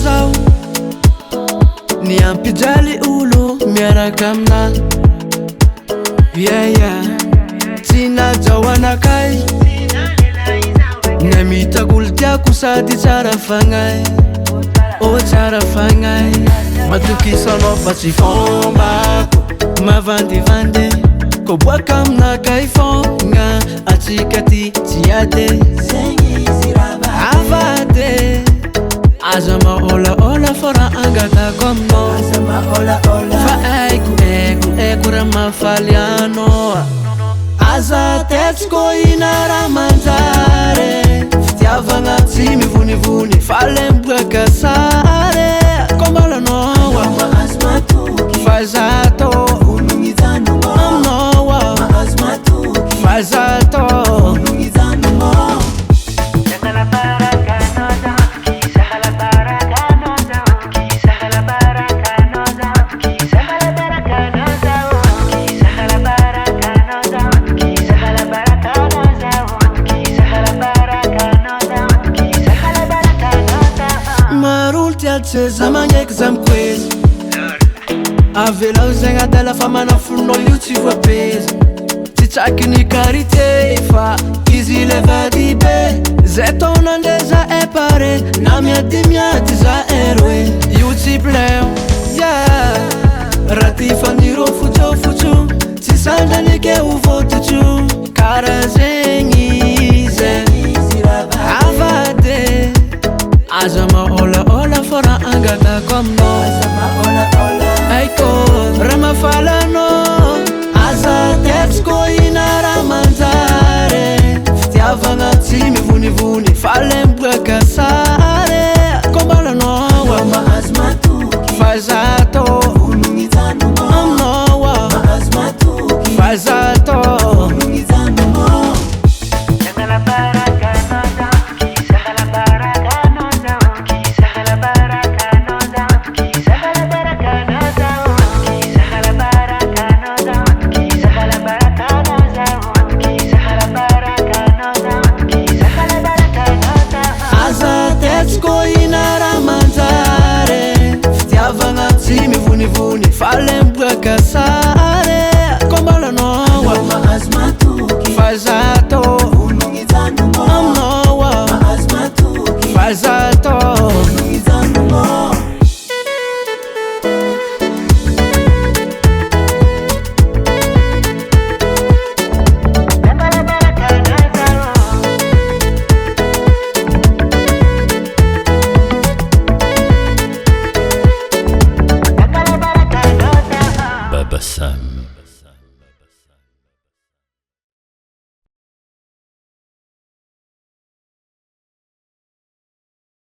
Zao ni ampijali ulu miarakamna tina jawanakay namitagultiako sady tsara fagnay tsara fagnay matokisanao fa tsy fombako mavandivandy ko boaka aminakay fogna atsika ty tsy ade avade aza maolaola fa raha angatako aminao fa aiko raha mafaly anao aza tetsiko ina raha manjary fitiavagna tsy mivonivony fa le miboaka sary kombalanao fa zato aminao fa zato Seza magneky za mikweza avelao zegny adala fa manafonao io tsy voapeza tsy tsaky ny karité fa izy le vady be zay taonandreza epare na miady za eroe io tsy pleo raha ty faniro fotsofotso tsy sandranike ho vototso kara zegny ze avade aza maolaola fa raha angatako aminao